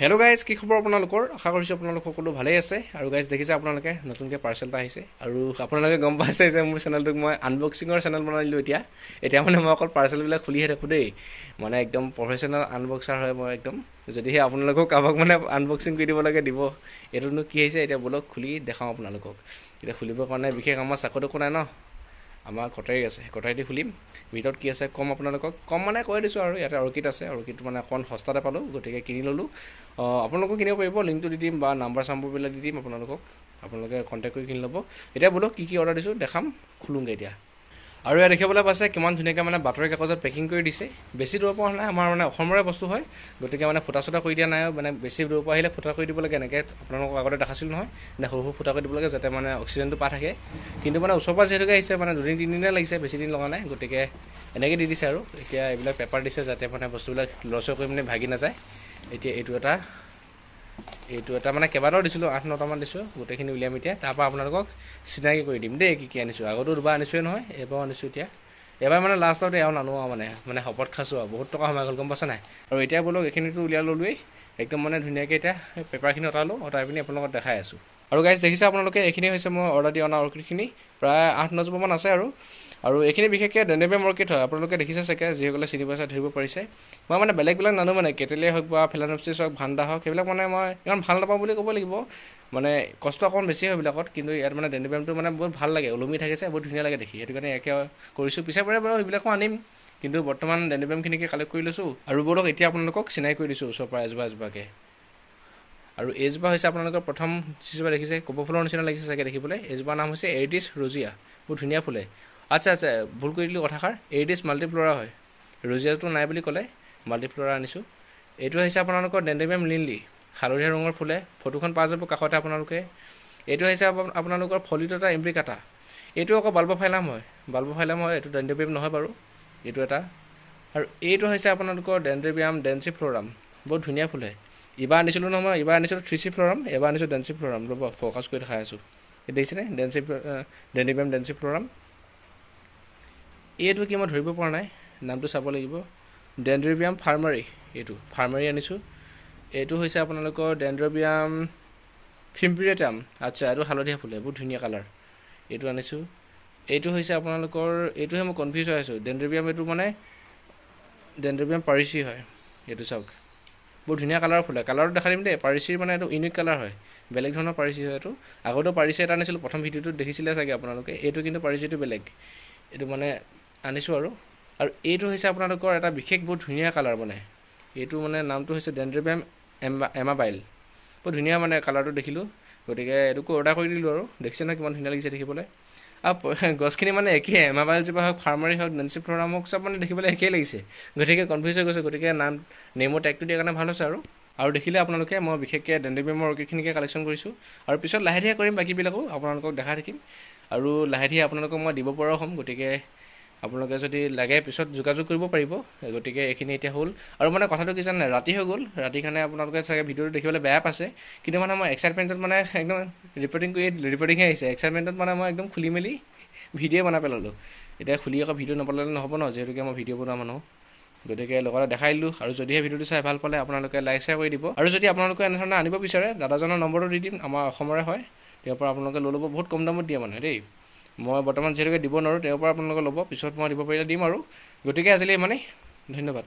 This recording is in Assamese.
হেল্ল' গাইজ, কি খবৰ আপোনালোকৰ? আশা কৰিছোঁ আপোনালোক সকলো ভালেই আছে। আৰু গাইজ দেখিছে আপোনালোকে নতুনকৈ পাৰ্চেল এটা আহিছে। আৰু আপোনালোকে গম পাইছে যে মোৰ চেনেলটোক মই আনবক্সিঙৰ চেনেল বনাই দিলোঁ। এতিয়া মানে মই অকল পাৰ্চেলবিলাক খুলিহে থাকোঁ দেই। মানে একদম প্ৰফেচনেল আনবক্সাৰ হয় মই একদম। যদিহে আপোনালোকক কাৰোবাক মানে আনবক্সিং কৰি দিব লাগে দিব। এইটোনো কি আহিছে এতিয়া বলক খুলি দেখাওঁ আপোনালোকক। এতিয়া খুলিবৰ কাৰণে বিশেষ আমাৰ চাকৰি একো নাই ন, আমাৰ কটাৰী আছে, কটাৰী খুলিম। ভিতৰত কি আছে কম আপোনালোকক, কম মানে কৈ দিছোঁ আৰু ইয়াতে অৰ্কিড আছে, অৰ্কিডটো মানে অকণ সস্তাতে পালোঁ, গতিকে কিনি ল'লোঁ। আপোনালোকক কিনিব পাৰিব, লিংকটো দি দিম বা নাম্বাৰ চাম্বাৰবিলাক দি দিম আপোনালোকে কণ্টেক্ট কৰি কিনি ল'ব। এতিয়া বোলো কি অৰ্ডাৰ দিছোঁ দেখাম, খোলোঁগৈ এতিয়া। আৰু ইয়াত দেখিবলৈ পাইছে কিমান ধুনীয়াকৈ মানে বাতৰি কাগজত পেকিং কৰি দিছে। বেছি দূৰৰ পৰা নাই, আমাৰ মানে অসমৰে বস্তু হয়, গতিকে মানে ফুটা চুটা কৰি দিয়া নাই। মানে বেছি দূৰৰ পৰা আহিলে ফুটা কৰি দিব লাগে, এনেকৈ আপোনালোকক আগতে দেখাছিলোঁ নহয়, এনে সৰু সৰু ফুটা কৰি দিব লাগে যাতে মানে অক্সিজেনটো পাই থাকে। কিন্তু মানে ওচৰৰ পৰা যিহেতুকে আহিছে, মানে 2-3 দিনে লাগিছে, বেছি দিন লগা নাই, গতিকে এনেকৈ দি দিছে। আৰু এতিয়া এইবিলাক পেপাৰ দিছে যাতে মানে বস্তুবিলাক লৰচৰ কৰি মানে ভাগি নাযায়। এতিয়া এইটো এটা মানে কেইবাটাও দিছিলোঁ, 8-9টামান দিছোঁ, গোটেইখিনি উলিয়াম এতিয়া। তাৰপৰা আপোনালোকক চিনাকি কৰি দিম দেই কি আনিছোঁ। আগতো দুবাৰ আনিছোঁৱে নহয়, এইবাৰো আনিছোঁ। এবাৰ মানে লাষ্টতে আৰু নানো আৰু মানে শপত খাইছোঁ আৰু বহুত টকা সোমাই গ'ল, গম পাইছে নাই। আৰু এতিয়া বোলো এইখিনিতো উলিয়াই ল'লোৱেই, একদম মানে ধুনীয়াকৈ এতিয়া পেপাৰখিনি অঁতাই পিনি আপোনালোকক দেখাই আছোঁ। আৰু গাইজ দেখিছে আপোনালোকে, এইখিনি হৈছে মই অৰ্ডাৰ দি অনা অৰ্কিডখিনি, প্ৰায় 8-9 জোপামান আছে। আৰু এইখিনি বিশেষকৈ ডেণ্ডেবিয়াম অৰ্কিড হয়, আপোনালোকে দেখিছে চাগে, যিসকলে চিনি পাইছে ধৰিব পাৰিছে। মই মানে বেলেগ নানো, মানে কেটেলিয়া হওক বা ফিলানপচিছ হওক, ভাণ্ডা হওক, সেইবিলাক মানে মই ইমান ভাল নাপাওঁ বুলি ক'ব লাগিব। মানে কষ্ট অকণ বেছি হয় এইবিলাকত, কিন্তু ইয়াত মানে ডেণ্ডেবিয়ামটো মানে বহুত ভাল লাগে, ওলমি থাকিছে, বহুত ধুনীয়া লাগে দেখি, সেইটো কাৰণে একে কৰিছোঁ। পিছে বাৰু সেইবিলাকো আনিম, কিন্তু বৰ্তমান ডেণ্ডেবিয়ামখিনিকে কালেক্ট কৰি লৈছোঁ। আৰু বলক এতিয়া আপোনালোকক চিনাকি কৰি দিছোঁ ওচৰৰ পৰা এজোপাকৈ। আৰু এইজোপা হৈছে আপোনালোকৰ প্ৰথম যিজোপা দেখিছে, কপৌ ফুলৰ নিচিনা লাগিছে চাগে দেখিবলৈ, এইজোপাৰ নাম হৈছে এৰিডিছ ৰজিয়া, বহুত ধুনীয়া ফুলে। আচ্ছা, ভুল কৰি দিলোঁ কথাষাৰ, এৰিডিছ মাল্টিফ্লৰা হয়, ৰজিয়াটো নাই বুলি ক'লে, মাল্টিফ্লৰা আনিছোঁ। এইটো হৈছে আপোনালোকৰ ডেণ্ডেবিয়াম লিনলি, হালধীয়া ৰঙৰ ফুলে, ফটোখন পাই যাব কাষতে আপোনালোকে। এইটো হৈছে আপোনালোকৰ ফলিড'টা ইম্ব্ৰিকাটা, এইটো আকৌ বাল্বফাইলাম হয়, এইটো ডেণ্ডেবিয়াম নহয় বাৰু, এইটো এটা। আৰু এইটো হৈছে আপোনালোকৰ ডেণ্ডেবিয়াম ডেঞ্চিফ্ল'ৰাম, বহুত ধুনীয়া ফুলে। ইবাৰ আনিছিলোঁ নহয়, ইবাৰ আনিছিলোঁ থ্ৰিচিফ্ল'ৰাম, এবাৰ আনিছোঁ ডেঞ্চিফ্ল'ৰাম। ৰ'ব ফ'কাছ কৰি দেখাই আছোঁ, দেখিছেনে ডেণ্ডেবিয়াম ডেঞ্চিফ্ল'ৰাম। এইটো কি মই ধৰিব পৰা নাই, নামটো চাব লাগিব। ডেণ্ড্ৰেবিয়াম ফাৰ্মাৰী, এইটো ফাৰ্মাৰী আনিছোঁ। এইটো হৈছে আপোনালোকৰ ডেণ্ড্ৰেবিয়াম ফিম্পিৰেটাম, আচ্ছা, এইটো হালধীয়া ফুলে, বহুত ধুনীয়া কালাৰ, এইটো আনিছোঁ। এইটো হৈছে আপোনালোকৰ, এইটোহে মই কনফিউজ হৈ আছোঁ, ডেণ্ড্ৰেবিয়াম, এইটো মানে ডেণ্ড্ৰেবিয়াম পাৰিচি হয়, এইটো চাওক, বহুত ধুনীয়া কালাৰৰ ফুলে। কালাৰটো দেখাই দিম দেই, পাৰিচিৰ মানে এইটো ইউনিক কালাৰ হয়, বেলেগ ধৰণৰ পাৰিচি হয় এইটো। আগতেও পাৰিচি এটা আনিছিলোঁ, প্ৰথম ভিডিঅ'টোত দেখিছিলে চাগে আপোনালোকে, এইটো কিন্তু পাৰিচিটো বেলেগ, এইটো মানে আনিছোঁ। আৰু এইটো হৈছে আপোনালোকৰ এটা বিশেষ বহুত ধুনীয়া কালাৰ, মানে এইটো মানে নামটো হৈছে ডেণ্ড্ৰেবিয়াম এমাবাইল, বহুত ধুনীয়া মানে কালাৰটো দেখিলোঁ, গতিকে এইটোকো অৰ্ডাৰ কৰি দিলোঁ। আৰু দেখিছে নহয় কিমান ধুনীয়া লাগিছে দেখিবলৈ। আৰু গছখিনি মানে একেই, এমাবাইলজোপা হওক, ফাৰ্মাৰী হওক, ডেঞ্চিফ্ল'ৰাম হওক, চব মানে দেখিবলৈ একেই লাগিছে, গতিকে কনফিউজ হৈ গৈছে, গতিকে নেমৰ টেগটো দিয়াৰ কাৰণে ভাল হৈছে। আৰু দেখিলে আপোনালোকে, মই বিশেষকৈ ডেণ্ডেবিয়ামৰ অৰ্কিডখিনিকে কালেকশ্যন কৰিছোঁ, আৰু পিছত লাহে ধীৰে কৰিম বাকীবিলাকো, আপোনালোকক দেখাই থাকিম, আৰু লাহে ধীৰে আপোনালোকক মই দিব পৰাও হ'ম, গতিকে আপোনালোকে যদি লাগে পিছত যোগাযোগ কৰিব পাৰিব। গতিকে এইখিনি এতিয়া হ'ল। আৰু মানে কথাটো কি জানে, ৰাতি হৈ গ'ল, ৰাতিৰ কাৰণে আপোনালোকে চাগে ভিডিঅ'টো দেখিবলৈ বেয়া পাইছে, কিন্তু মানে মই এক্সাইটমেণ্টত মানে একদম ৰিপৰ্টিংহে আহিছে, এক্সাইটমেণ্টত মানে মই একদম খুলি মেলি ভিডিঅ' বনাই পেলালোঁ। এতিয়া খুলি আকৌ ভিডিঅ' নবনালে নহ'ব ন, যিহেতুকে মই ভিডিঅ' বনোৱা মানুহ, গতিকে লগতে দেখাই দিলোঁ। আৰু যদিহে ভিডিঅ'টো চাই ভাল পালে আপোনালোকে লাইক শ্বেয়াৰ কৰি দিব। আৰু যদি আপোনালোকে এনেধৰণে আনিব বিচাৰে, দাদাজনৰ নম্বৰটো দি দিম, আমাৰ অসমৰে হয়, তেওঁৰ পৰা আপোনালোকে লৈ ল'ব, বহুত কম দামত দিয়ে মানে দেই। মই বৰ্তমান যিহেতুকে দিব নোৱাৰোঁ, তেওঁৰ পৰা আপোনালোকে ল'ব, পিছত মই দিব পাৰিলে দিম। আৰু গতিকে আজিলৈ ইমানেই, ধন্যবাদ।